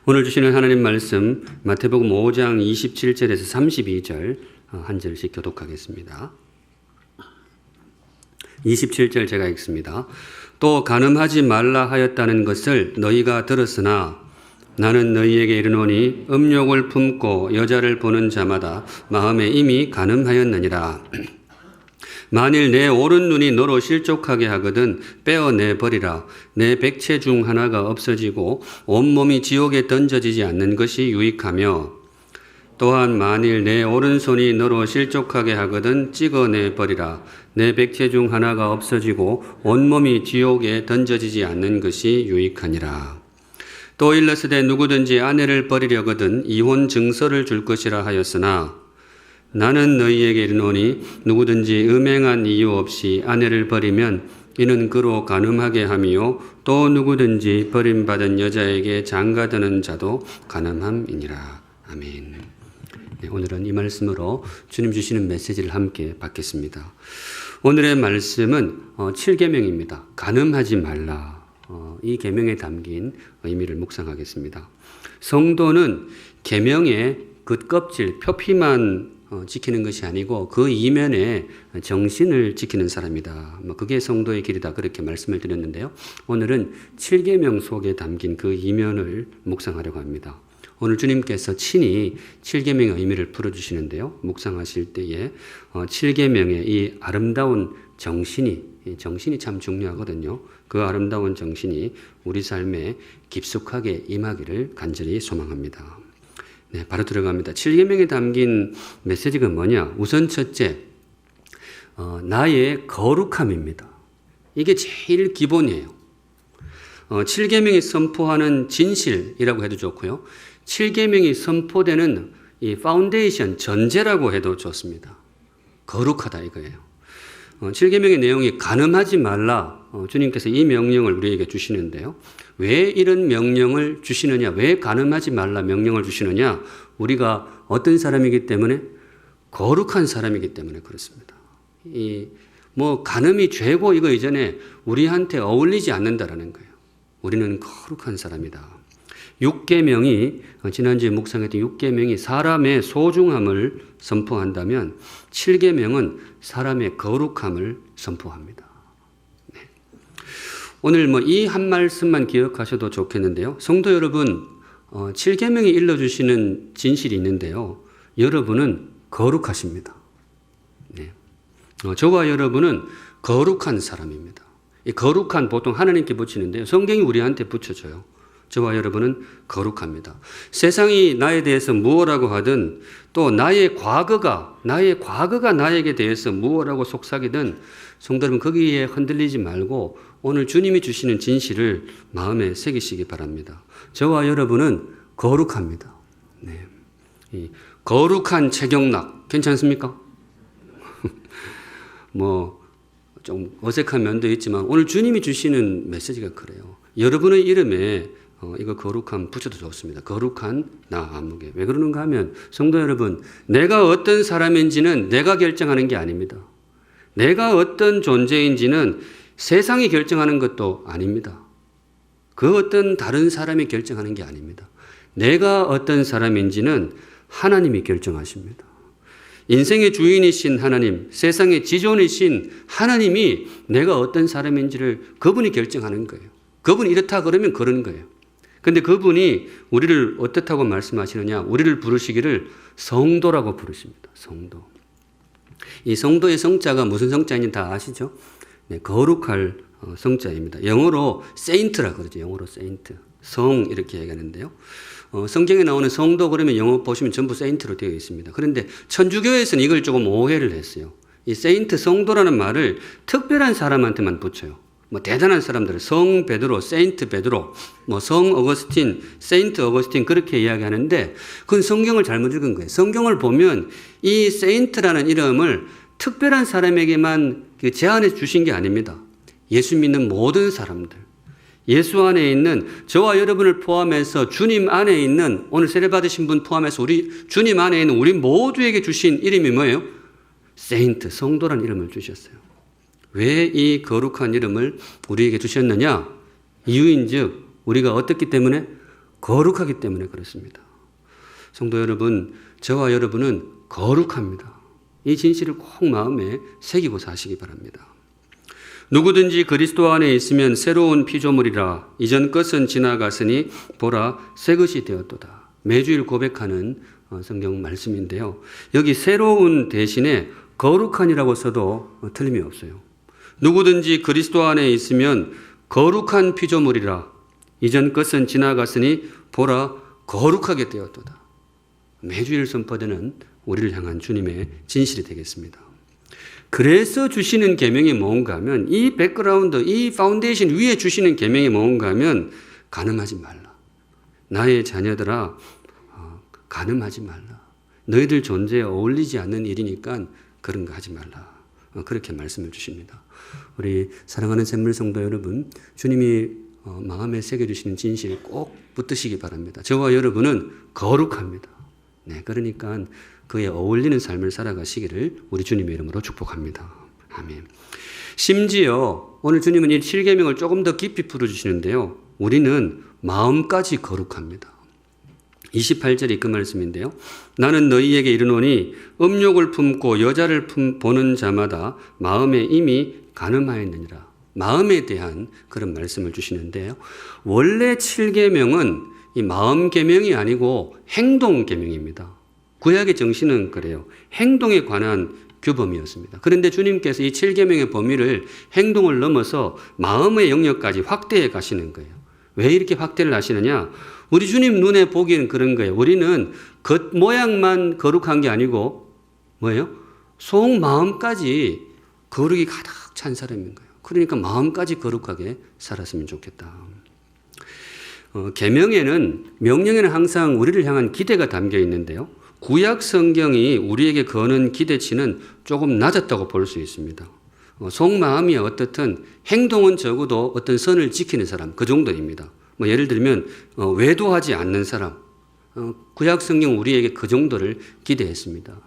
오늘 주시는 하나님 말씀 마태복음 5장 27절에서 32절 한 절씩 교독하겠습니다. 27절 제가 읽습니다. 또 간음하지 말라 하였다는 것을 너희가 들었으나 나는 너희에게 이르노니 음욕을 품고 여자를 보는 자마다 마음에 이미 간음하였느니라. 만일 내 오른 눈이 너로 실족하게 하거든 빼어내 버리라. 내 백체 중 하나가 없어지고 온몸이 지옥에 던져지지 않는 것이 유익하며 또한 만일 내 오른손이 너로 실족하게 하거든 찍어내 버리라. 내 백체 중 하나가 없어지고 온몸이 지옥에 던져지지 않는 것이 유익하니라. 또 일러스되 누구든지 아내를 버리려거든 이혼 증서를 줄 것이라 하였으나 나는 너희에게 이르노니 누구든지 음행한 이유 없이 아내를 버리면 이는 그로 간음하게 함이요 또 누구든지 버림받은 여자에게 장가드는 자도 간음함이니라. 아멘. 네, 오늘은 이 말씀으로 주님 주시는 메시지를 함께 받겠습니다. 오늘의 말씀은 7계명입니다. 간음하지 말라. 이 계명에 담긴 의미를 묵상하겠습니다. 성도는 계명의 겉껍질, 표피만 지키는 것이 아니고 그 이면에 정신을 지키는 사람이다. 그게 성도의 길이다. 그렇게 말씀을 드렸는데요. 오늘은 7계명 속에 담긴 그 이면을 묵상하려고 합니다. 오늘 주님께서 친히 7계명의 의미를 풀어주시는데요. 묵상하실 때에 7계명의 이 아름다운 정신이 참 중요하거든요. 그 아름다운 정신이 우리 삶에 깊숙하게 임하기를 간절히 소망합니다. 네, 바로 들어갑니다. 7계명에 담긴 메시지가 뭐냐? 우선 첫째, 나의 거룩함입니다. 이게 제일 기본이에요. 7계명이 선포하는 진실이라고 해도 좋고요. 7계명이 선포되는 이 파운데이션, 전제라고 해도 좋습니다. 거룩하다 이거예요. 7계명의 내용이 간음하지 말라. 주님께서 이 명령을 우리에게 주시는데요. 왜 이런 명령을 주시느냐? 왜 간음하지 말라 명령을 주시느냐? 우리가 어떤 사람이기 때문에? 거룩한 사람이기 때문에 그렇습니다. 간음이 죄고 이거 이전에 우리한테 어울리지 않는다라는 거예요. 우리는 거룩한 사람이다. 6계명이 지난주에 묵상했던 6계명이 사람의 소중함을 선포한다면 7계명은 사람의 거룩함을 선포합니다. 네. 오늘 이 한 말씀만 기억하셔도 좋겠는데요. 성도 여러분, 7계명이 일러주시는 진실이 있는데요. 여러분은 거룩하십니다. 네. 저와 여러분은 거룩한 사람입니다. 이 거룩한 보통 하나님께 붙이는데요. 성경이 우리한테 붙여줘요. 저와 여러분은 거룩합니다. 세상이 나에 대해서 무엇라고 하든 또 나의 과거가 나에게 대해서 무엇라고 속삭이든 성도 여러분 거기에 흔들리지 말고 오늘 주님이 주시는 진실을 마음에 새기시기 바랍니다. 저와 여러분은 거룩합니다. 네. 이 거룩한 최경락 괜찮습니까? 좀 어색한 면도 있지만 오늘 주님이 주시는 메시지가 그래요. 여러분의 이름에 이거 거룩함 붙여도 좋습니다. 거룩한 나 아무개. 왜 그러는가 하면 성도 여러분, 내가 어떤 사람인지는 내가 결정하는 게 아닙니다. 내가 어떤 존재인지는 세상이 결정하는 것도 아닙니다. 그 어떤 다른 사람이 결정하는 게 아닙니다. 내가 어떤 사람인지는 하나님이 결정하십니다. 인생의 주인이신 하나님, 세상의 지존이신 하나님이 내가 어떤 사람인지를 그분이 결정하는 거예요. 그분이 이렇다 그러면 그런 거예요. 근데 그분이 우리를 어떻다고 말씀하시느냐? 우리를 부르시기를 성도라고 부르십니다. 성도. 이 성도의 성자가 무슨 성자인지 다 아시죠? 네, 거룩할 성자입니다. 영어로 saint라 그러죠. 영어로 saint. 성 이렇게 얘기하는데요. 성경에 나오는 성도 그러면 영어 보시면 전부 saint로 되어 있습니다. 그런데 천주교에서는 이걸 조금 오해를 했어요. 이 saint 성도라는 말을 특별한 사람한테만 붙여요. 대단한 사람들, 성 베드로, 세인트 베드로, 성 어거스틴, 세인트 어거스틴 그렇게 이야기하는데 그건 성경을 잘못 읽은 거예요. 성경을 보면 이 세인트라는 이름을 특별한 사람에게만 제한해 주신 게 아닙니다. 예수 믿는 모든 사람들, 예수 안에 있는 저와 여러분을 포함해서 주님 안에 있는 오늘 세례 받으신 분 포함해서 우리 주님 안에 있는 우리 모두에게 주신 이름이 뭐예요? 세인트, 성도라는 이름을 주셨어요. 왜 이 거룩한 이름을 우리에게 주셨느냐? 이유인즉 우리가 어떻기 때문에 거룩하기 때문에 그렇습니다. 성도 여러분, 저와 여러분은 거룩합니다. 이 진실을 꼭 마음에 새기고 사시기 바랍니다. 누구든지 그리스도 안에 있으면 새로운 피조물이라 이전 것은 지나갔으니 보라 새 것이 되었도다. 매주일 고백하는 성경 말씀인데요. 여기 새로운 대신에 거룩한이라고 써도 틀림이 없어요. 누구든지 그리스도 안에 있으면 거룩한 피조물이라 이전 것은 지나갔으니 보라 거룩하게 되었도다. 매주일 선포되는 우리를 향한 주님의 진실이 되겠습니다. 그래서 주시는 계명이 뭔가 하면 이 백그라운드, 이 파운데이션 위에 주시는 계명이 뭔가 하면 간음하지 말라. 나의 자녀들아 간음하지 말라. 너희들 존재에 어울리지 않는 일이니까 그런 거 하지 말라. 그렇게 말씀을 주십니다. 우리 사랑하는 샘물 성도 여러분, 주님이 마음에 새겨주시는 진실 꼭 붙드시기 바랍니다. 저와 여러분은 거룩합니다. 네, 그러니까 그에 어울리는 삶을 살아가시기를 우리 주님의 이름으로 축복합니다. 아멘. 심지어 오늘 주님은 이 7계명을 조금 더 깊이 풀어주시는데요. 우리는 마음까지 거룩합니다. 28절이 그 말씀인데요. 나는 너희에게 이르노니 음욕을 품고 여자를 보는 자마다 마음에 이미 간음하였느니라. 마음에 대한 그런 말씀을 주시는데요. 원래 7계명은 이 마음 계명이 아니고 행동 계명입니다. 구약의 정신은 그래요. 행동에 관한 규범이었습니다. 그런데 주님께서 이 7계명의 범위를 행동을 넘어서 마음의 영역까지 확대해 가시는 거예요. 왜 이렇게 확대를 하시느냐? 우리 주님 눈에 보기에는 그런 거예요. 우리는 겉 모양만 거룩한 게 아니고 뭐예요? 속 마음까지 거룩이 가득 찬 사람인 거예요. 그러니까 마음까지 거룩하게 살았으면 좋겠다. 계명에는 명령에는 항상 우리를 향한 기대가 담겨 있는데요. 구약 성경이 우리에게 거는 기대치는 조금 낮았다고 볼 수 있습니다. 속마음이 어떻든 행동은 적어도 어떤 선을 지키는 사람 그 정도입니다. 예를 들면 외도하지 않는 사람, 구약 성경 우리에게 그 정도를 기대했습니다.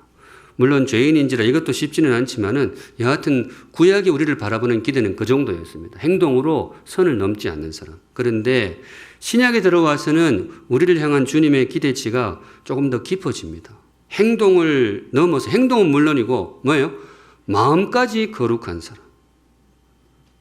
물론 죄인인지라 이것도 쉽지는 않지만은 여하튼 구약이 우리를 바라보는 기대는 그 정도였습니다. 행동으로 선을 넘지 않는 사람. 그런데 신약에 들어와서는 우리를 향한 주님의 기대치가 조금 더 깊어집니다. 행동을 넘어서 행동은 물론이고 뭐예요? 마음까지 거룩한 사람.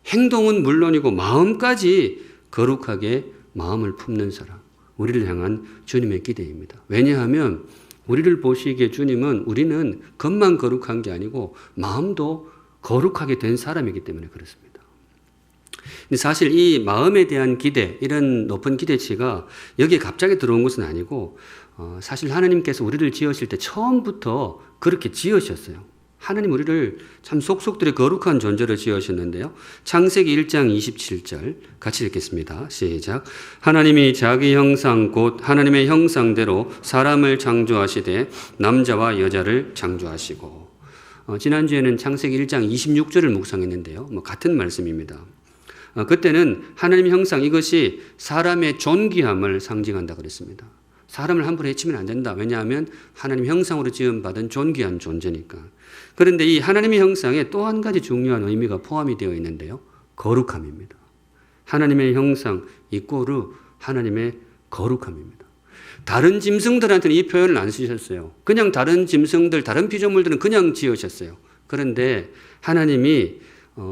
행동은 물론이고 마음까지 거룩하게 마음을 품는 사람. 우리를 향한 주님의 기대입니다. 왜냐하면 우리를 보시기에 주님은 우리는 겉만 거룩한 게 아니고 마음도 거룩하게 된 사람이기 때문에 그렇습니다. 근데 사실 이 마음에 대한 기대, 이런 높은 기대치가 여기에 갑자기 들어온 것은 아니고 사실 하나님께서 우리를 지으실 때 처음부터 그렇게 지으셨어요. 하나님 우리를 참 속속들이 거룩한 존재로 지으셨는데요. 창세기 1장 27절 같이 읽겠습니다. 시작. 하나님이 자기 형상 곧 하나님의 형상대로 사람을 창조하시되 남자와 여자를 창조하시고 지난주에는 창세기 1장 26절을 묵상했는데요. 같은 말씀입니다. 그때는 하나님 형상 이것이 사람의 존귀함을 상징한다 그랬습니다. 사람을 함부로 해치면 안 된다. 왜냐하면 하나님 형상으로 지음받은 존귀한 존재니까. 그런데 이 하나님의 형상에 또 한 가지 중요한 의미가 포함이 되어 있는데요. 거룩함입니다. 하나님의 형상 이꼬르 하나님의 거룩함입니다. 다른 짐승들한테는 이 표현을 안 쓰셨어요. 그냥 다른 짐승들, 다른 피조물들은 그냥 지으셨어요. 그런데 하나님이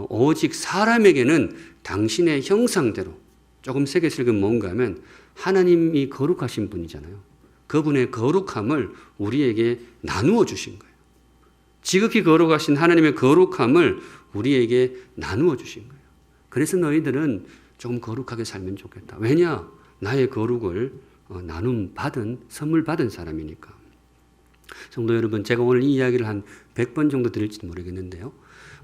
오직 사람에게는 당신의 형상대로 조금 세게 읽으면 뭔가 하면 하나님이 거룩하신 분이잖아요. 그분의 거룩함을 우리에게 나누어 주신 거예요. 지극히 거룩하신 하나님의 거룩함을 우리에게 나누어 주신 거예요. 그래서 너희들은 조금 거룩하게 살면 좋겠다. 왜냐? 나의 거룩을 나눔 받은, 선물 받은 사람이니까. 성도 여러분, 제가 오늘 이 이야기를 한 100번 정도 드릴지도 모르겠는데요.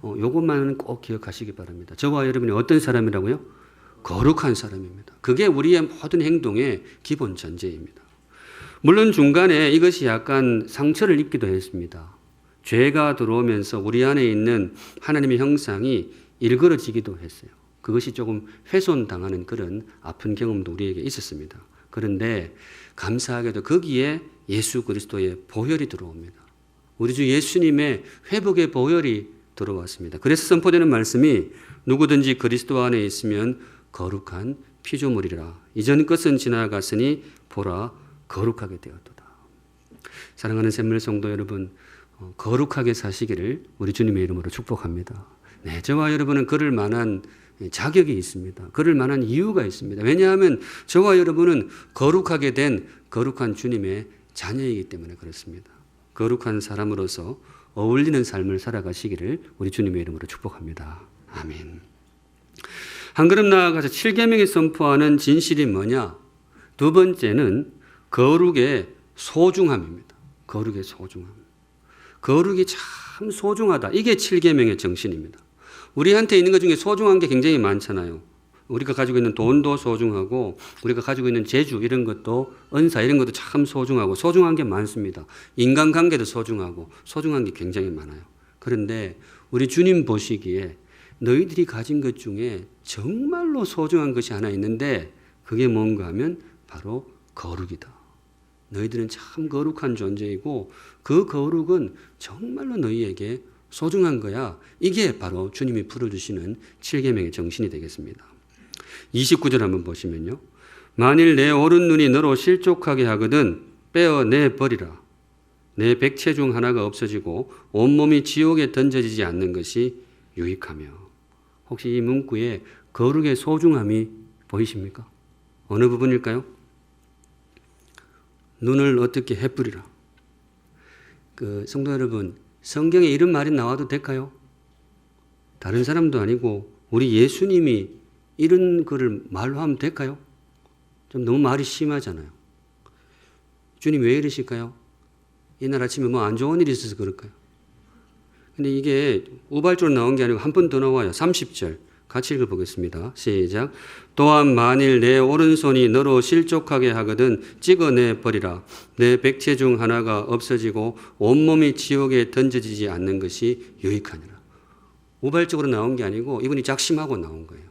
요것만은 꼭 기억하시기 바랍니다. 저와 여러분이 어떤 사람이라고요? 거룩한 사람입니다. 그게 우리의 모든 행동의 기본 전제입니다. 물론 중간에 이것이 약간 상처를 입기도 했습니다. 죄가 들어오면서 우리 안에 있는 하나님의 형상이 일그러지기도 했어요. 그것이 조금 훼손당하는 그런 아픈 경험도 우리에게 있었습니다. 그런데 감사하게도 거기에 예수 그리스도의 보혈이 들어옵니다. 우리 주 예수님의 회복의 보혈이 들어왔습니다. 그래서 선포되는 말씀이 누구든지 그리스도 안에 있으면 거룩한 피조물이라. 이전 것은 지나갔으니 보라 거룩하게 되었도다. 사랑하는 샘물 성도 여러분, 거룩하게 사시기를 우리 주님의 이름으로 축복합니다. 네, 저와 여러분은 그럴 만한 자격이 있습니다. 그럴 만한 이유가 있습니다. 왜냐하면 저와 여러분은 거룩하게 된 거룩한 주님의 자녀이기 때문에 그렇습니다. 거룩한 사람으로서 어울리는 삶을 살아가시기를 우리 주님의 이름으로 축복합니다. 아멘. 한 걸음 나아가서 7계명이 선포하는 진실이 뭐냐? 두 번째는 거룩의 소중함입니다. 거룩의 소중함. 거룩이 참 소중하다. 이게 7계명의 정신입니다. 우리한테 있는 것 중에 소중한 게 굉장히 많잖아요. 우리가 가지고 있는 돈도 소중하고 우리가 가지고 있는 재주 이런 것도 은사 이런 것도 참 소중하고 소중한 게 많습니다. 인간관계도 소중하고 소중한 게 굉장히 많아요. 그런데 우리 주님 보시기에 너희들이 가진 것 중에 정말로 소중한 것이 하나 있는데 그게 뭔가 하면 바로 거룩이다. 너희들은 참 거룩한 존재이고 그 거룩은 정말로 너희에게 소중한 거야. 이게 바로 주님이 풀어주시는 7계명의 정신이 되겠습니다. 29절 한번 보시면요. 만일 내 오른 눈이 너로 실족하게 하거든 빼어내 버리라. 내 백체 중 하나가 없어지고 온몸이 지옥에 던져지지 않는 것이 유익하며. 혹시 이 문구에 거룩의 소중함이 보이십니까? 어느 부분일까요? 눈을 어떻게 해뿌리라. 성도 여러분, 성경에 이런 말이 나와도 될까요? 다른 사람도 아니고 우리 예수님이 이런 글을 말로 하면 될까요? 좀 너무 말이 심하잖아요. 주님 왜 이러실까요? 이날 아침에 뭐 안 좋은 일이 있어서 그럴까요? 근데 이게 우발적으로 나온 게 아니고 한 번 더 나와요. 30절 같이 읽어보겠습니다. 시작. 또한 만일 내 오른손이 너로 실족하게 하거든 찍어내 버리라. 내 백체 중 하나가 없어지고 온몸이 지옥에 던져지지 않는 것이 유익하니라. 우발적으로 나온 게 아니고 이분이 작심하고 나온 거예요.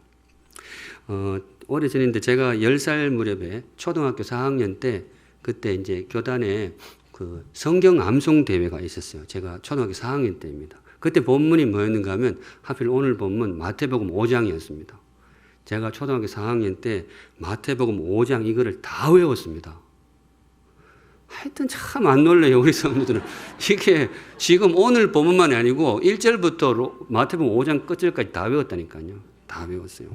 오래전인데 제가 10살 무렵에 초등학교 4학년 때 그때 이제 교단에 그 성경 암송 대회가 있었어요. 제가 초등학교 4학년 때입니다. 그때 본문이 뭐였는가 하면 하필 오늘 본문 마태복음 5장이었습니다. 제가 초등학교 4학년 때 마태복음 5장 이거를 다 외웠습니다. 하여튼 참 안 놀래요, 우리 성도들은. 이게 지금 오늘 본문만이 아니고 1절부터 마태복음 5장 끝절까지 다 외웠다니까요. 다 외웠어요.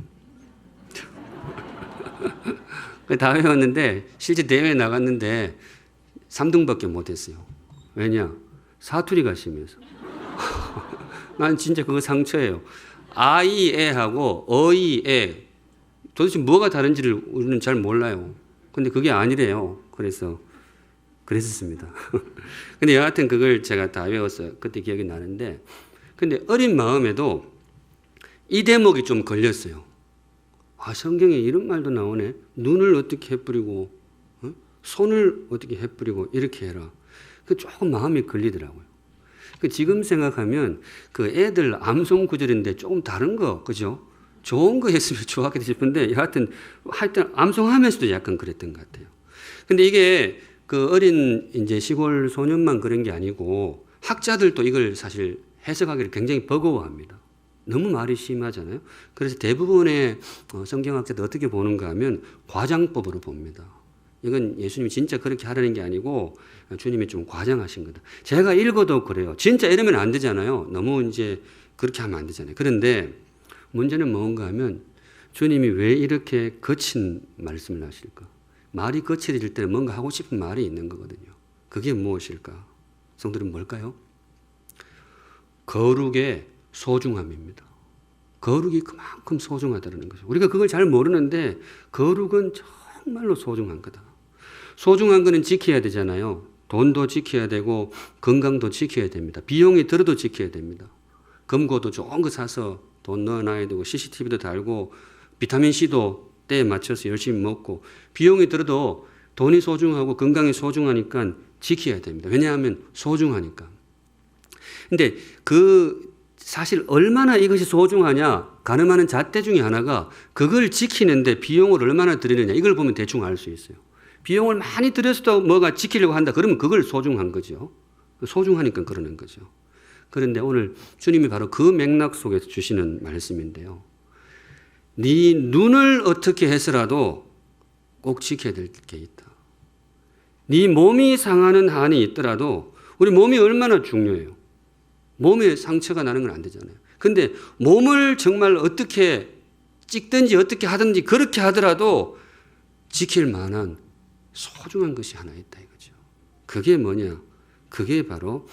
다 외웠는데 실제 대회에 나갔는데 3등밖에 못했어요. 왜냐? 사투리가 심해서. 난 진짜 그거 상처예요. 아이에하고 어이에 도대체 뭐가 다른지를 우리는 잘 몰라요. 근데 그게 아니래요. 그래서 그랬었습니다. 근데 여하튼 그걸 제가 다 외웠어요. 그때 기억이 나는데 근데 어린 마음에도 이 대목이 좀 걸렸어요. 아, 성경에 이런 말도 나오네. 눈을 어떻게 해뿌리고 손을 어떻게 해뿌리고 이렇게 해라. 그 조금 마음이 걸리더라고요. 지금 생각하면 그 애들 암송 구절인데 조금 다른 거, 그죠? 좋은 거 했으면 좋았겠다 싶은데 하여튼 암송하면서도 약간 그랬던 것 같아요. 근데 이게 그 어린 이제 시골 소년만 그런 게 아니고 학자들도 이걸 사실 해석하기를 굉장히 버거워합니다. 너무 말이 심하잖아요. 그래서 대부분의 성경학자들 어떻게 보는가 하면 과장법으로 봅니다. 이건 예수님이 진짜 그렇게 하라는 게 아니고 주님이 좀 과장하신 거다. 제가 읽어도 그래요. 진짜 이러면 안 되잖아요. 너무 이제 그렇게 하면 안 되잖아요. 그런데 문제는 뭔가 하면 주님이 왜 이렇게 거친 말씀을 하실까? 말이 거칠어질 때는 뭔가 하고 싶은 말이 있는 거거든요. 그게 무엇일까? 성도는 뭘까요? 거룩의 소중함입니다. 거룩이 그만큼 소중하다는 거죠. 우리가 그걸 잘 모르는데 거룩은 정말로 소중한 거다. 소중한 거는 지켜야 되잖아요. 돈도 지켜야 되고 건강도 지켜야 됩니다. 비용이 들어도 지켜야 됩니다. 금고도 좋은 거 사서 돈 넣어놔야 되고 CCTV도 달고 비타민C도 때에 맞춰서 열심히 먹고 비용이 들어도 돈이 소중하고 건강이 소중하니까 지켜야 됩니다. 왜냐하면 소중하니까. 근데 사실 얼마나 이것이 소중하냐 가늠하는 잣대 중에 하나가 그걸 지키는데 비용을 얼마나 들이느냐 이걸 보면 대충 알 수 있어요. 비용을 많이 들여서도 뭐가 지키려고 한다 그러면 그걸 소중한 거죠. 소중하니까 그러는 거죠. 그런데 오늘 주님이 바로 그 맥락 속에서 주시는 말씀인데요. 네 눈을 어떻게 해서라도 꼭 지켜야 될 게 있다. 네 몸이 상하는 한이 있더라도 우리 몸이 얼마나 중요해요. 몸에 상처가 나는 건 안 되잖아요. 근데 몸을 정말 어떻게 찍든지 어떻게 하든지 그렇게 하더라도 지킬 만한 소중한 것이 하나 있다 이거죠. 그게 뭐냐? 그게 바로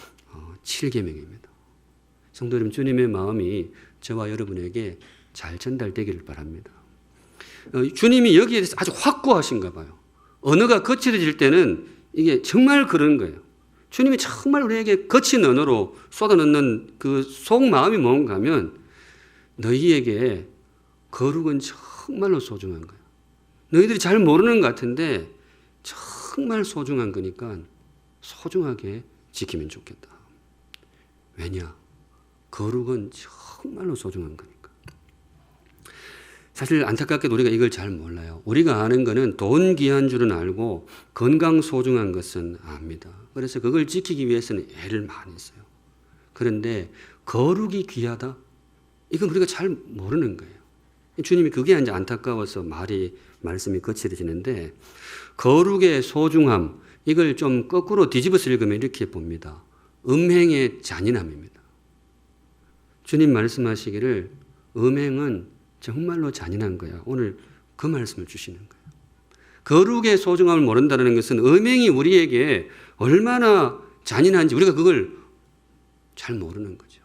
7계명입니다. 성도 여러분, 주님의 마음이 저와 여러분에게 잘 전달되기를 바랍니다. 주님이 여기에 대해서 아주 확고하신가 봐요. 언어가 거칠어질 때는 이게 정말 그런 거예요. 주님이 정말 우리에게 거친 언어로 쏟아넣는 그 속마음이 뭔가 하면 너희에게 거룩은 정말로 소중한 거야. 너희들이 잘 모르는 것 같은데 정말 소중한 거니까 소중하게 지키면 좋겠다. 왜냐? 거룩은 정말로 소중한 거니까. 사실 안타깝게도 우리가 이걸 잘 몰라요. 우리가 아는 거는 돈 귀한 줄은 알고 건강 소중한 것은 압니다. 그래서 그걸 지키기 위해서는 애를 많이 써요. 그런데 거룩이 귀하다? 이건 우리가 잘 모르는 거예요. 주님이 그게 이제 안타까워서 말씀이 거칠어지는데 거룩의 소중함, 이걸 좀 거꾸로 뒤집어서 읽으면 이렇게 봅니다. 음행의 잔인함입니다. 주님 말씀하시기를 음행은 정말로 잔인한 거야. 오늘 그 말씀을 주시는 거예요. 거룩의 소중함을 모른다는 것은 음행이 우리에게 얼마나 잔인한지 우리가 그걸 잘 모르는 거죠.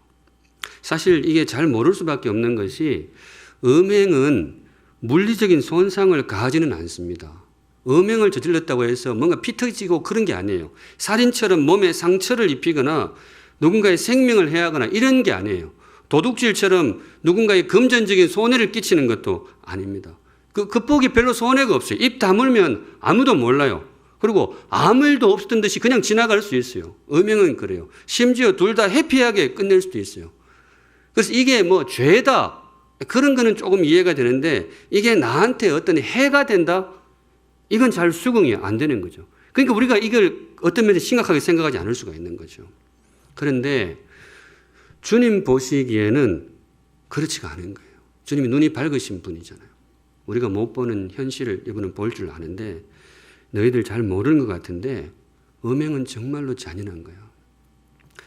사실 이게 잘 모를 수밖에 없는 것이 음행은 물리적인 손상을 가하지는 않습니다. 음행을 저질렀다고 해서 뭔가 피 터지고 그런 게 아니에요. 살인처럼 몸에 상처를 입히거나 누군가의 생명을 해하거나 이런 게 아니에요. 도둑질처럼 누군가의 금전적인 손해를 끼치는 것도 아닙니다. 그 극복이 별로 손해가 없어요. 입 다물면 아무도 몰라요. 그리고 아무 일도 없었던 듯이 그냥 지나갈 수 있어요. 음행은 그래요. 심지어 둘 다 해피하게 끝낼 수도 있어요. 그래서 이게 뭐 죄다 그런 거는 조금 이해가 되는데 이게 나한테 어떤 해가 된다? 이건 잘 수긍이 안 되는 거죠. 그러니까 우리가 이걸 어떤 면에서 심각하게 생각하지 않을 수가 있는 거죠. 그런데 주님 보시기에는 그렇지가 않은 거예요. 주님이 눈이 밝으신 분이잖아요. 우리가 못 보는 현실을 이분은 볼 줄 아는데 너희들 잘 모르는 것 같은데 음행은 정말로 잔인한 거예요.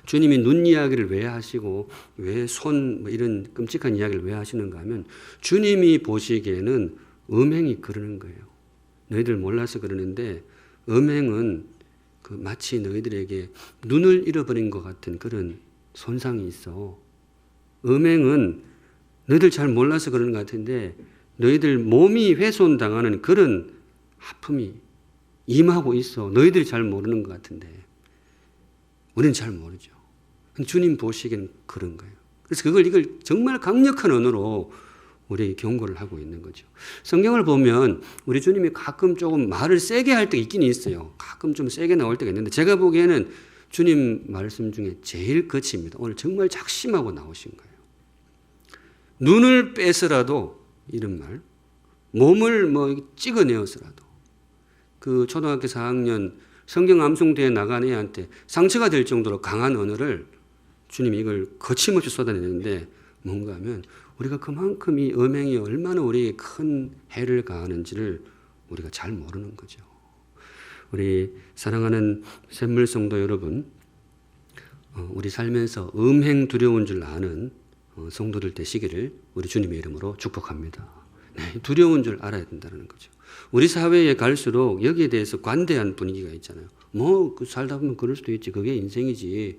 주님이 눈 이야기를 왜 하시고 왜 손 이런 끔찍한 이야기를 왜 하시는가 하면 주님이 보시기에는 음행이 그러는 거예요. 너희들 몰라서 그러는데 음행은 마치 너희들에게 눈을 잃어버린 것 같은 그런 손상이 있어. 음행은 너희들 잘 몰라서 그러는 것 같은데 너희들 몸이 훼손당하는 그런 아픔이 임하고 있어. 너희들이 잘 모르는 것 같은데 우리는 잘 모르죠. 주님 보시기엔 그런 거예요. 그래서 이걸 정말 강력한 언어로 우리에게 경고를 하고 있는 거죠. 성경을 보면 우리 주님이 가끔 조금 말을 세게 할 때가 있긴 있어요. 가끔 좀 세게 나올 때가 있는데 제가 보기에는 주님 말씀 중에 제일 거칩니다. 오늘 정말 작심하고 나오신 거예요. 눈을 빼서라도 이런 말, 몸을 찍어내어서라도 그 초등학교 4학년 성경 암송대회 나간 애한테 상처가 될 정도로 강한 언어를 주님이 이걸 거침없이 쏟아내는데 뭔가 하면 우리가 그만큼 이 음행이 얼마나 우리에게 큰 해를 가하는지를 우리가 잘 모르는 거죠. 우리 사랑하는 샘물성도 여러분, 우리 살면서 음행 두려운 줄 아는 성도들 되시기를 우리 주님의 이름으로 축복합니다. 네, 두려운 줄 알아야 된다는 거죠. 우리 사회에 갈수록 여기에 대해서 관대한 분위기가 있잖아요. 살다 보면 그럴 수도 있지. 그게 인생이지.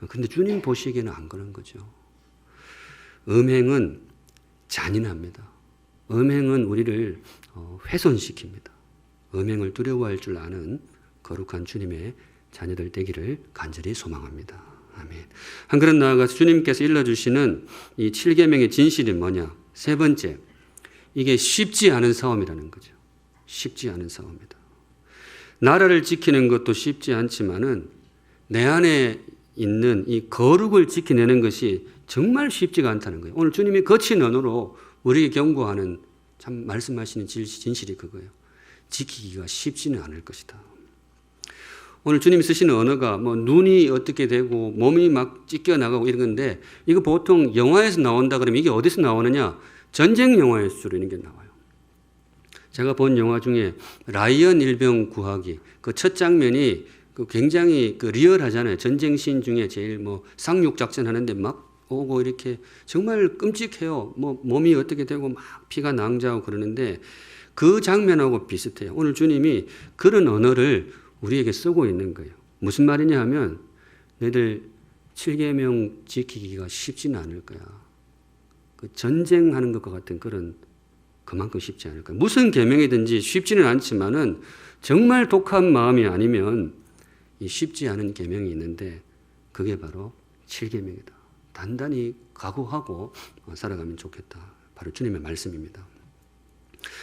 근데 주님 보시기에는 안 그런 거죠. 음행은 잔인합니다. 음행은 우리를 훼손시킵니다. 음행을 두려워할 줄 아는 거룩한 주님의 자녀들 되기를 간절히 소망합니다. 아멘. 한 걸음 나아가서 주님께서 일러주시는 이 7계명의 진실이 뭐냐? 세 번째, 이게 쉽지 않은 싸움이라는 거죠. 쉽지 않은 싸움이다. 나라를 지키는 것도 쉽지 않지만은 내 안에 있는 이 거룩을 지켜내는 것이 정말 쉽지가 않다는 거예요. 오늘 주님이 거친 언어로 우리에게 경고하는 참 말씀하시는 진실이 그거예요. 지키기가 쉽지는 않을 것이다. 오늘 주님이 쓰시는 언어가 눈이 어떻게 되고 몸이 막 찢겨 나가고 이런 건데 이거 보통 영화에서 나온다 그러면 이게 어디서 나오느냐? 전쟁 영화에 주로 이런 게 나와요. 제가 본 영화 중에 라이언 일병 구하기 그 첫 장면이 그 굉장히 그 리얼하잖아요. 전쟁 씬 중에 제일 뭐 상륙 작전 하는데 막 오고 이렇게 정말 끔찍해요. 뭐 몸이 어떻게 되고 막 피가 낭자하고 그러는데 그 장면하고 비슷해요. 오늘 주님이 그런 언어를 우리에게 쓰고 있는 거예요. 무슨 말이냐 하면 너희들 7계명 지키기가 쉽지는 않을 거야. 그 전쟁하는 것과 같은 그런 그만큼 쉽지 않을 거야. 무슨 계명이든지 쉽지는 않지만은 정말 독한 마음이 아니면 이 쉽지 않은 계명이 있는데 그게 바로 7계명이다. 단단히 각오하고 살아가면 좋겠다. 바로 주님의 말씀입니다.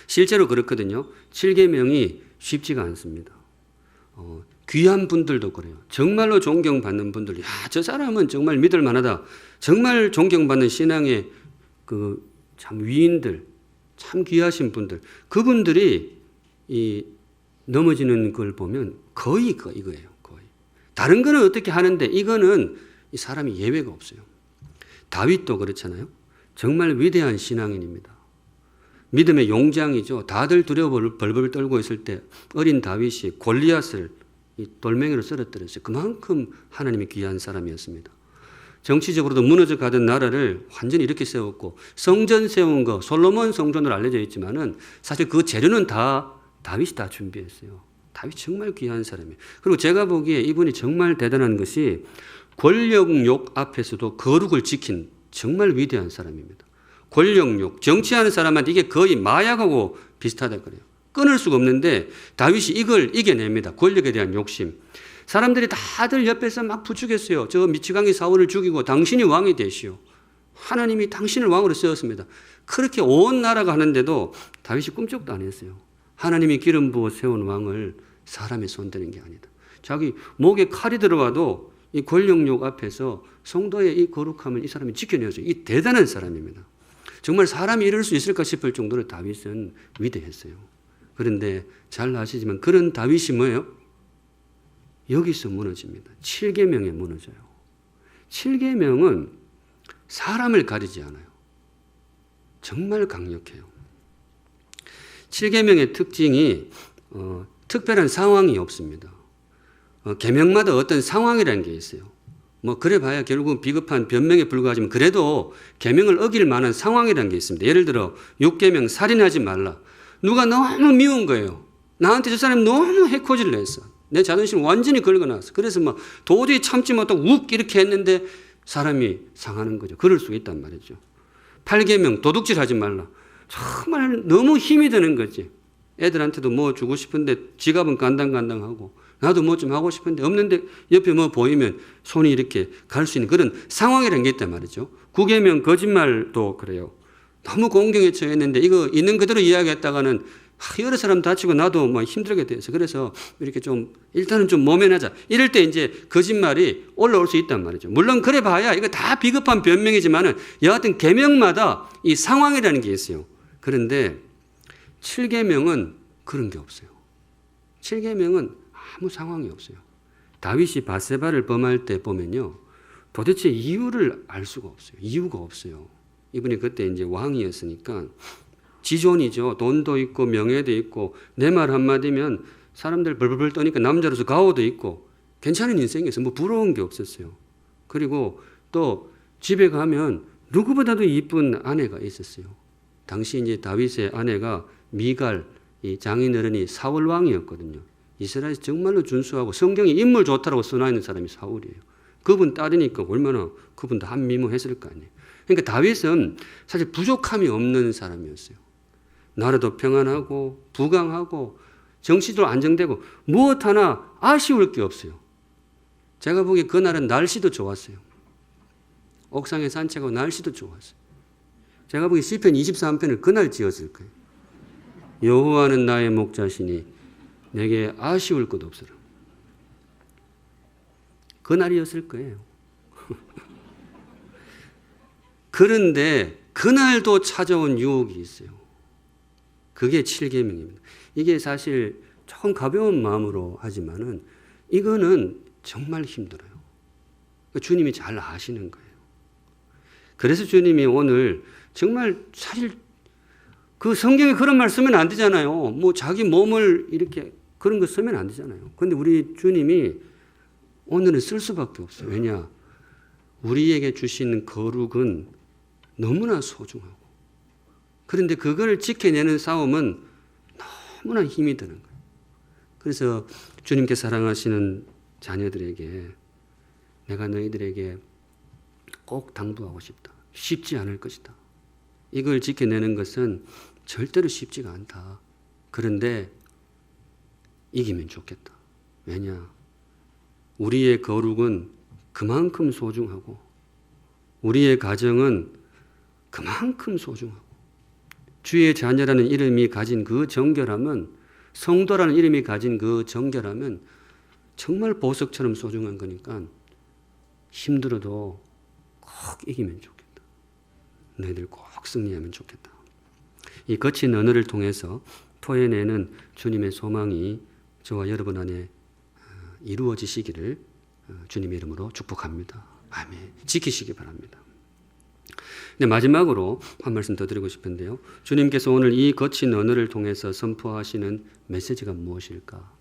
실제로 그렇거든요. 7계명이 쉽지가 않습니다. 귀한 분들도 그래요. 정말로 존경받는 분들, 야, 저 사람은 정말 믿을 만하다. 정말 존경받는 신앙의 그 참 위인들, 참 귀하신 분들, 그분들이 이 넘어지는 걸 보면 거의 이거예요. 거의. 다른 거는 어떻게 하는데 이거는 이 사람이 예외가 없어요. 다윗도 그렇잖아요. 정말 위대한 신앙인입니다. 믿음의 용장이죠. 다들 두려워 벌벌 떨고 있을 때 어린 다윗이 골리앗을 이 돌멩이로 쓰러뜨렸어요. 그만큼 하나님이 귀한 사람이었습니다. 정치적으로도 무너져 가던 나라를 완전히 이렇게 세웠고 성전 세운 거 솔로몬 성전으로 알려져 있지만은 사실 그 재료는 다 다윗이 다 준비했어요. 다윗이 정말 귀한 사람이에요. 그리고 제가 보기에 이분이 정말 대단한 것이 권력욕 앞에서도 거룩을 지킨 정말 위대한 사람입니다. 권력욕, 정치하는 사람한테 이게 거의 마약하고 비슷하다 그래요. 끊을 수가 없는데 다윗이 이걸 이겨냅니다. 권력에 대한 욕심. 사람들이 다들 옆에서 막 부추겼어요. 저 미치광이 사울을 죽이고 당신이 왕이 되시오. 하나님이 당신을 왕으로 세웠습니다. 그렇게 온 나라가 하는데도 다윗이 꿈쩍도 안 했어요. 하나님이 기름 부어 세운 왕을 사람이 손대는 게 아니다. 자기 목에 칼이 들어와도 이 권력욕 앞에서 성도의 이 거룩함을 이 사람이 지켜내었어요. 이 대단한 사람입니다. 정말 사람이 이럴 수 있을까 싶을 정도로 다윗은 위대했어요. 그런데 잘 아시지만 그런 다윗이 뭐예요? 여기서 무너집니다. 7계명에 무너져요. 7계명은 사람을 가리지 않아요. 정말 강력해요. 7계명의 특징이 특별한 상황이 없습니다. 계명마다 어떤 상황이라는 게 있어요. 뭐 그래 봐야 결국 비겁한 변명에 불과하지만 그래도 계명을 어길 만한 상황이라는 게 있습니다. 예를 들어 6계명 살인하지 말라. 누가 너무 미운 거예요. 나한테 저 사람이 너무 해코지를 했어. 내 자존심 완전히 긁어놨어. 그래서 막 도저히 참지 못하고 욱 이렇게 했는데 사람이 상하는 거죠. 그럴 수 있단 말이죠. 8계명 도둑질하지 말라. 정말 너무 힘이 드는 거지. 애들한테도 뭐 주고 싶은데 지갑은 간당간당하고 나도 뭐 좀 하고 싶은데 없는데 옆에 뭐 보이면 손이 이렇게 갈 수 있는 그런 상황이라는 게 있단 말이죠. 9계명 거짓말도 그래요. 너무 공경에 처했는데 이거 있는 그대로 이야기했다가는 여러 사람 다치고 나도 막 힘들게 돼서 그래서 이렇게 좀 일단은 좀 모면하자. 이럴 때 이제 거짓말이 올라올 수 있단 말이죠. 물론 그래 봐야 이거 다 비겁한 변명이지만은 여하튼 계명마다 이 상황이라는 게 있어요. 그런데 7계명은 그런 게 없어요. 7계명은 아무 상황이 없어요. 다윗이 밧세바를 범할 때 보면요. 도대체 이유를 알 수가 없어요. 이유가 없어요. 이분이 그때 이제 왕이었으니까 지존이죠. 돈도 있고 명예도 있고 내 말 한마디면 사람들 벌벌 떠니까 남자로서 가오도 있고 괜찮은 인생이었어요. 뭐 부러운 게 없었어요. 그리고 또 집에 가면 누구보다도 이쁜 아내가 있었어요. 당시 이제 다윗의 아내가 미갈 이 장인어른이 사울 왕이었거든요. 이스라엘에서 정말로 준수하고 성경에 인물 좋다라고 써놔있는 사람이 사울이에요. 그분 딸이니까 얼마나 그분도 한미모했을 거 아니에요. 그러니까 다윗은 사실 부족함이 없는 사람이었어요. 나라도 평안하고 부강하고 정치도 안정되고 무엇 하나 아쉬울 게 없어요. 제가 보기에 그날은 날씨도 좋았어요. 옥상에 산책하고 날씨도 좋았어요. 제가 보기에 시편 23편을 그날 지었을 거예요. 여호와는 나의 목자시니 내게 아쉬울 것 없으라. 그날이었을 거예요. 그런데 그날도 찾아온 유혹이 있어요. 그게 7계명입니다. 이게 사실 조금 가벼운 마음으로 하지만은 이거는 정말 힘들어요. 주님이 잘 아시는 거예요. 그래서 주님이 오늘 정말 사실 그 성경에 그런 말 쓰면 안 되잖아요. 뭐 자기 몸을 이렇게 그런 거 쓰면 안 되잖아요. 근데 우리 주님이 오늘은 쓸 수밖에 없어요. 왜냐? 우리에게 주신 거룩은 너무나 소중하고, 그런데 그걸 지켜내는 싸움은 너무나 힘이 드는 거예요. 그래서 주님께 사랑하시는 자녀들에게 내가 너희들에게 꼭 당부하고 싶다. 쉽지 않을 것이다. 이걸 지켜내는 것은 절대로 쉽지가 않다. 그런데 이기면 좋겠다. 왜냐? 우리의 거룩은 그만큼 소중하고, 우리의 가정은 그만큼 소중하고, 주의 자녀라는 이름이 가진 그 정결함은, 성도라는 이름이 가진 그 정결함은 정말 보석처럼 소중한 거니까 힘들어도 꼭 이기면 좋겠다. 너희들 꼭 승리하면 좋겠다. 이 거친 언어를 통해서 토해내는 주님의 소망이 저와 여러분 안에 이루어지시기를 주님의 이름으로 축복합니다. 아멘. 지키시기 바랍니다. 네, 마지막으로 한 말씀 더 드리고 싶은데요. 주님께서 오늘 이 거친 언어를 통해서 선포하시는 메시지가 무엇일까?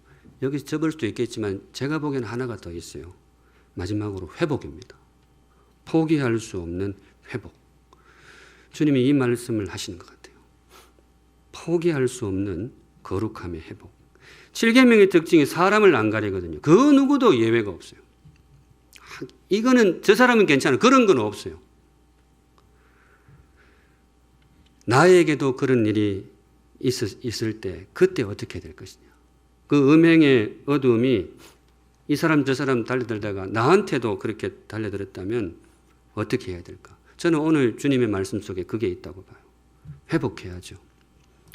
여기서 적을 수도 있겠지만 제가 보기에는 하나가 더 있어요. 마지막으로 회복입니다. 포기할 수 없는 회복. 주님이 이 말씀을 하시는 것 같아요. 포기할 수 없는 거룩함의 회복. 7계명의 특징이 사람을 안 가리거든요. 그 누구도 예외가 없어요. 이거는 저 사람은 괜찮아. 그런 건 없어요. 나에게도 그런 일이 있을 때 그때 어떻게 될 것이냐. 그 음행의 어두움이 이 사람 저 사람 달려들다가 나한테도 그렇게 달려들었다면 어떻게 해야 될까? 저는 오늘 주님의 말씀 속에 그게 있다고 봐요. 회복해야죠.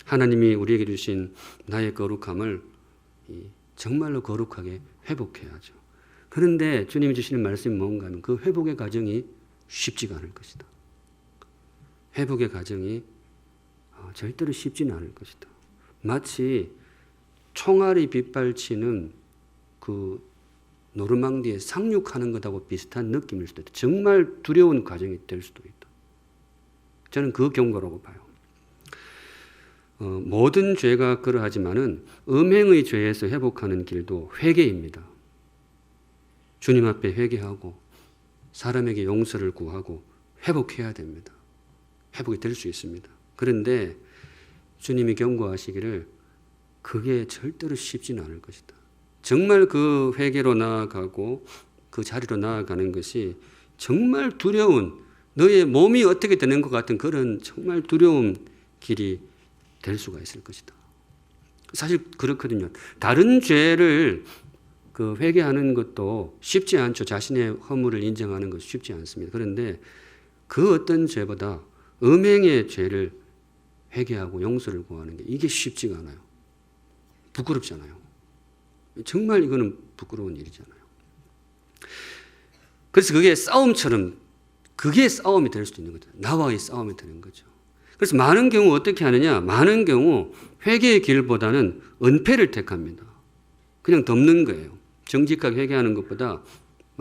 하나님이 우리에게 주신 나의 거룩함을 정말로 거룩하게 회복해야죠. 그런데 주님이 주시는 말씀이 뭔가 하면 그 회복의 과정이 쉽지가 않을 것이다. 회복의 과정이 절대로 쉽지는 않을 것이다. 마치 총알이 빗발치는 그 노르망디에 상륙하는 것하고 비슷한 느낌일 수도 있다. 정말 두려운 과정이 될 수도 있다. 저는 그 경고라고 봐요. 모든 죄가 그러하지만은 음행의 죄에서 회복하는 길도 회개입니다. 주님 앞에 회개하고 사람에게 용서를 구하고 회복해야 됩니다. 회복이 될 수 있습니다. 그런데 주님이 경고하시기를 그게 절대로 쉽지는 않을 것이다. 정말 그 회개로 나아가고 그 자리로 나아가는 것이 정말 두려운, 너의 몸이 어떻게 되는 것 같은 그런 정말 두려운 길이 될 수가 있을 것이다. 사실 그렇거든요. 다른 죄를 그 회개하는 것도 쉽지 않죠. 자신의 허물을 인정하는 것이 쉽지 않습니다. 그런데 그 어떤 죄보다 음행의 죄를 회개하고 용서를 구하는 게 이게 쉽지가 않아요. 부끄럽잖아요. 정말 이거는 부끄러운 일이잖아요. 그래서 그게 싸움처럼, 그게 싸움이 될 수도 있는 거죠. 나와의 싸움이 되는 거죠. 그래서 많은 경우 어떻게 하느냐? 많은 경우 회개의 길보다는 은폐를 택합니다. 그냥 덮는 거예요. 정직하게 회개하는 것보다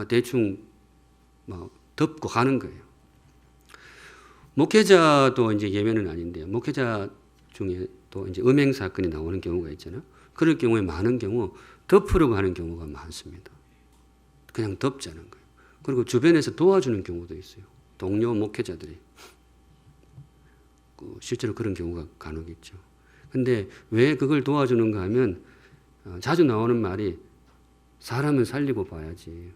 대충 덮고 가는 거예요. 목회자도 이제 예외는 아닌데요. 목회자 중에 또 이제 음행 사건이 나오는 경우가 있잖아요. 그럴 경우에 많은 경우 덮으려고 하는 경우가 많습니다. 그냥 덮자는 거예요. 그리고 주변에서 도와주는 경우도 있어요. 동료 목회자들이. 실제로 그런 경우가 간혹 있죠. 근데 왜 그걸 도와주는가 하면 자주 나오는 말이 사람은 살리고 봐야지.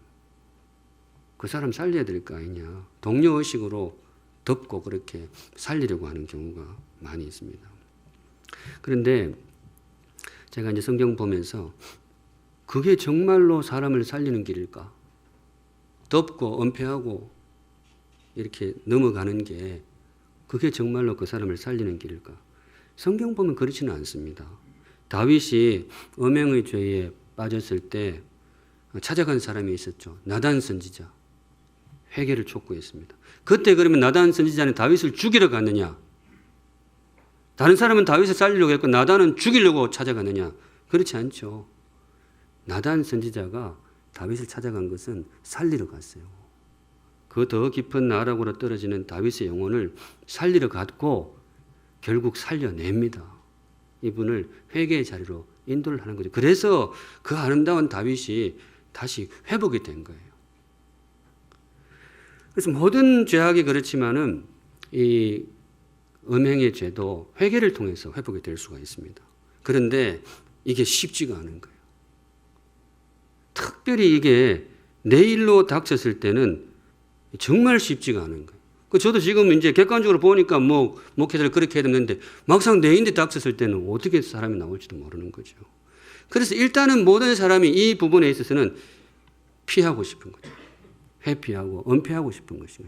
그 사람 살려야 될 거 아니냐. 동료 의식으로 덮고 그렇게 살리려고 하는 경우가 많이 있습니다. 그런데 제가 이제 성경 보면서 그게 정말로 사람을 살리는 길일까? 덮고 은폐하고 이렇게 넘어가는 게 그게 정말로 그 사람을 살리는 길일까? 성경 보면 그렇지는 않습니다. 다윗이 음행의 죄에 빠졌을 때 찾아간 사람이 있었죠. 나단 선지자. 회개를 촉구했습니다. 그때 그러면 나단 선지자는 다윗을 죽이러 갔느냐? 다른 사람은 다윗을 살리려고 했고 나단은 죽이려고 찾아갔느냐? 그렇지 않죠. 나단 선지자가 다윗을 찾아간 것은 살리러 갔어요. 그 더 깊은 나락으로 떨어지는 다윗의 영혼을 살리러 갔고 결국 살려냅니다. 이분을 회개의 자리로 인도를 하는 거죠. 그래서 그 아름다운 다윗이 다시 회복이 된 거예요. 그래서 모든 죄악이 그렇지만은 이 음행의 죄도 회개를 통해서 회복이 될 수가 있습니다. 그런데 이게 쉽지가 않은 거예요. 특별히 이게 내일로 닥쳤을 때는 정말 쉽지가 않은 거예요. 저도 지금 이제 객관적으로 보니까 목회자를 그렇게 해야 되는데 막상 내일인데 닥쳤을 때는 어떻게 사람이 나올지도 모르는 거죠. 그래서 일단은 모든 사람이 이 부분에 있어서는 피하고 싶은 거죠. 회피하고 은폐하고 싶은 것이죠.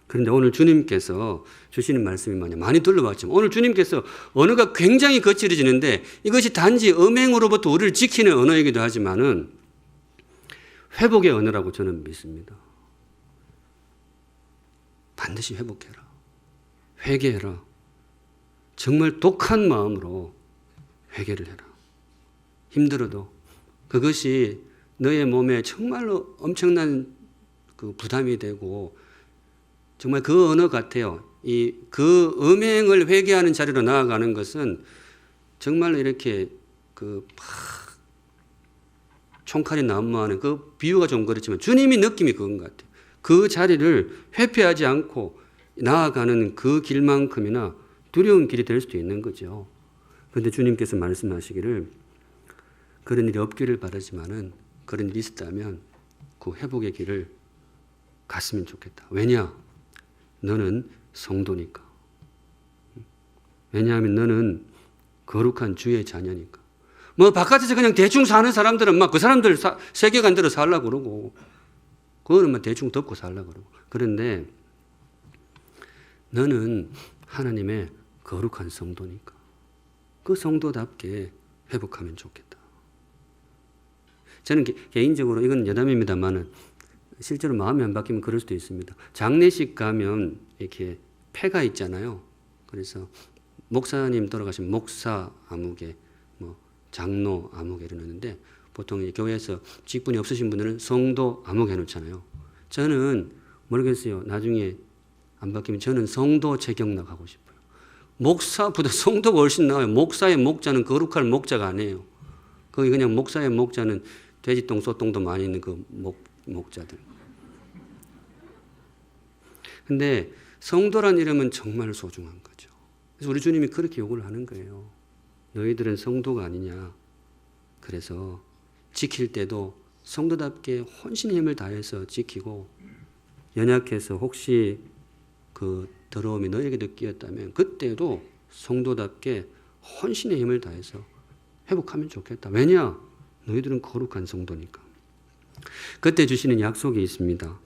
그런데 오늘 주님께서 주시는 말씀이 많이 둘러봤지만 오늘 주님께서 언어가 굉장히 거칠어지는데 이것이 단지 음행으로부터 우리를 지키는 언어이기도 하지만은 회복의 언어라고 저는 믿습니다. 반드시 회복해라. 회개해라. 정말 독한 마음으로 회개를 해라. 힘들어도 그것이 너의 몸에 정말로 엄청난 그 부담이 되고 정말 그 언어 같아요. 그 음행을 회개하는 자리로 나아가는 것은 정말로 이렇게 총칼이 난무하는 그 비유가 좀 그렇지만 주님이 느낌이 그건 것 같아요. 그 자리를 회피하지 않고 나아가는 그 길만큼이나 두려운 길이 될 수도 있는 거죠. 그런데 주님께서 말씀하시기를 그런 일이 없기를 바라지만은 그런 일이 있었다면 그 회복의 길을 갔으면 좋겠다. 왜냐? 너는 성도니까. 왜냐하면 너는 거룩한 주의 자녀니까. 바깥에서 그냥 대충 사는 사람들은 그 사람들 세계관대로 살려고 그러고 그거는 대충 덮고 살려고 그러고. 그런데 너는 하나님의 거룩한 성도니까 그 성도답게 회복하면 좋겠다. 저는 개인적으로 이건 여담입니다만은 실제로 마음이 안 바뀌면 그럴 수도 있습니다. 장례식 가면 이렇게 패가 있잖아요. 그래서 목사님 돌아가시면 목사 아무개, 장로 아무개 이러는데 보통 교회에서 직분이 없으신 분들은 성도 아무개 해놓잖아요. 저는 모르겠어요. 나중에 안 바뀌면 저는 성도 재경락 하고 싶어요. 목사보다 성도가 훨씬 나아요. 목사의 목자는 거룩할 목자가 아니에요. 거기 그냥 목사의 목자는 돼지똥, 소똥도 많이 있는 그 목자들. 근데 성도란 이름은 정말 소중한 거죠. 그래서 우리 주님이 그렇게 요구를 하는 거예요. 너희들은 성도가 아니냐. 그래서 지킬 때도 성도답게 혼신의 힘을 다해서 지키고 연약해서 혹시 그 더러움이 너에게도 끼었다면 그때도 성도답게 혼신의 힘을 다해서 회복하면 좋겠다. 왜냐? 너희들은 거룩한 성도니까. 그때 주시는 약속이 있습니다.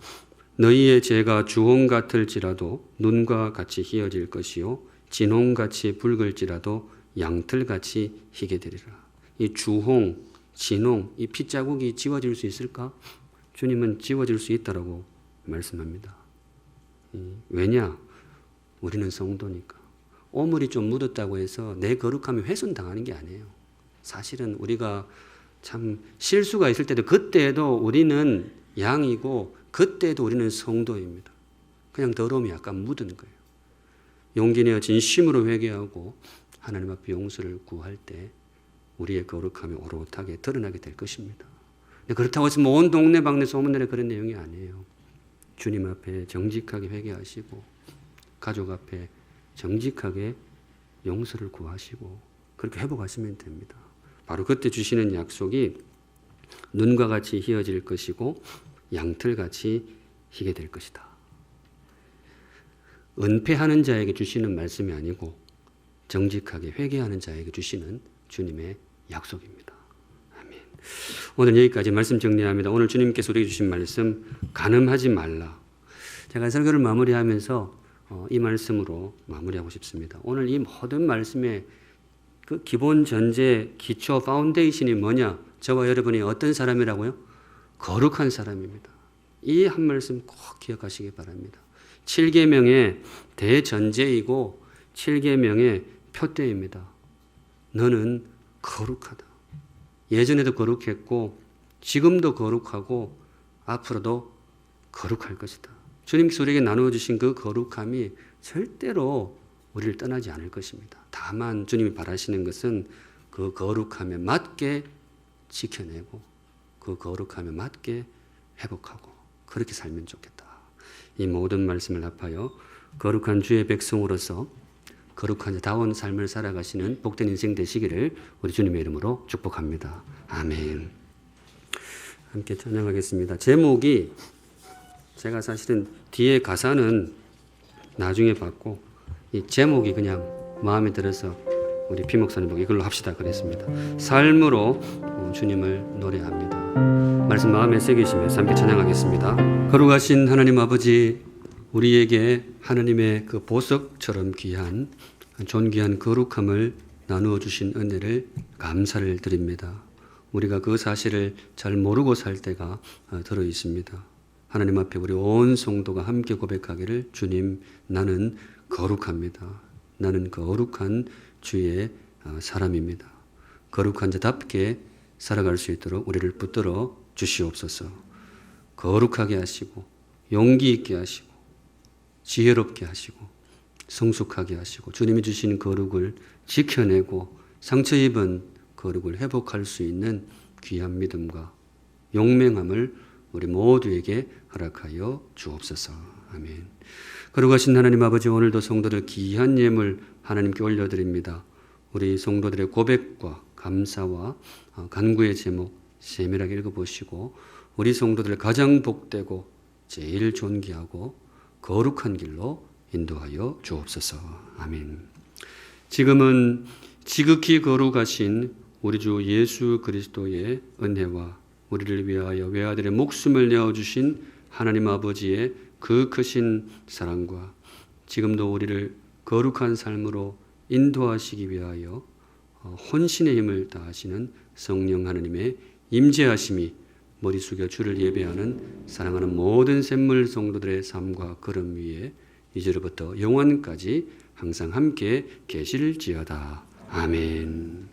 너희의 죄가 주홍 같을지라도 눈과 같이 희어질 것이요 진홍같이 붉을지라도 양털같이 희게 되리라. 이 주홍, 진홍, 이 핏자국이 지워질 수 있을까? 주님은 지워질 수 있다라고 말씀합니다. 왜냐? 우리는 성도니까. 오물이 좀 묻었다고 해서 내 거룩함이 훼손당하는 게 아니에요. 사실은 우리가 참 실수가 있을 때도 그때도 우리는 양이고 그때도 우리는 성도입니다. 그냥 더러움이 약간 묻은 거예요. 용기 내어 진심으로 회개하고 하나님 앞에 용서를 구할 때 우리의 거룩함이 오롯하게 드러나게 될 것입니다. 그렇다고 해서 온 동네방네 소문내는 그런 내용이 아니에요. 주님 앞에 정직하게 회개하시고 가족 앞에 정직하게 용서를 구하시고 그렇게 회복하시면 됩니다. 바로 그때 주시는 약속이 눈과 같이 희어질 것이고 양털같이 희게 될 것이다. 은폐하는 자에게 주시는 말씀이 아니고 정직하게 회개하는 자에게 주시는 주님의 약속입니다. 아멘. 오늘 여기까지 말씀 정리합니다. 오늘 주님께서 우리에게 주신 말씀 간음하지 말라. 제가 설교를 마무리하면서 이 말씀으로 마무리하고 싶습니다. 오늘 이 모든 말씀의 그 기본 전제, 기초, 파운데이션이 뭐냐? 저와 여러분이 어떤 사람이라고요? 거룩한 사람입니다. 이 한 말씀 꼭 기억하시기 바랍니다. 7계명의 대전제이고 7계명의 표대입니다. 너는 거룩하다. 예전에도 거룩했고 지금도 거룩하고 앞으로도 거룩할 것이다. 주님께서 우리에게 나누어 주신 그 거룩함이 절대로 우리를 떠나지 않을 것입니다. 다만 주님이 바라시는 것은 그 거룩함에 맞게 지켜내고 그 거룩함에 맞게 회복하고 그렇게 살면 좋겠다. 이 모든 말씀을 합하여 거룩한 주의 백성으로서 거룩한 다운 삶을 살아가시는 복된 인생 되시기를 우리 주님의 이름으로 축복합니다. 아멘. 함께 찬양하겠습니다. 제목이 제가 사실은 뒤에 가사는 나중에 봤고 이 제목이 그냥 마음에 들어서 우리 피 목사님 보고 이걸로 합시다 그랬습니다. 삶으로 주님을 노래합니다. 말씀 마음에 새기시면서 함께 찬양하겠습니다. 거룩하신 하나님 아버지, 우리에게 하나님의 그 보석처럼 귀한 존귀한 거룩함을 나누어 주신 은혜를 감사를 드립니다. 우리가 그 사실을 잘 모르고 살 때가 들어 있습니다. 하나님 앞에 우리 온 성도가 함께 고백하기를 주님, 나는 거룩합니다. 나는 거룩한 주의 사람입니다. 거룩한 자답게 살아갈 수 있도록 우리를 붙들어 주시옵소서. 거룩하게 하시고 용기 있게 하시고 지혜롭게 하시고 성숙하게 하시고 주님이 주신 거룩을 지켜내고 상처 입은 거룩을 회복할 수 있는 귀한 믿음과 용맹함을 우리 모두에게 허락하여 주옵소서. 아멘. 거룩하신 하나님 아버지, 오늘도 성도들 귀한 예물 하나님께 올려드립니다. 우리 성도들의 고백과 감사와 간구의 제목 세밀하게 읽어보시고 우리 성도들 가장 복되고 제일 존귀하고 거룩한 길로 인도하여 주옵소서. 아멘. 지금은 지극히 거룩하신 우리 주 예수 그리스도의 은혜와 우리를 위하여 외아들의 목숨을 내어주신 하나님 아버지의 그 크신 사랑과 지금도 우리를 거룩한 삶으로 인도하시기 위하여 혼신의 힘을 다하시는 성령 하나님의 임재하심이 머리 숙여 주를 예배하는 사랑하는 모든 샘물 성도들의 삶과 걸음 위에 이제로부터 영원까지 항상 함께 계실지어다. 아멘.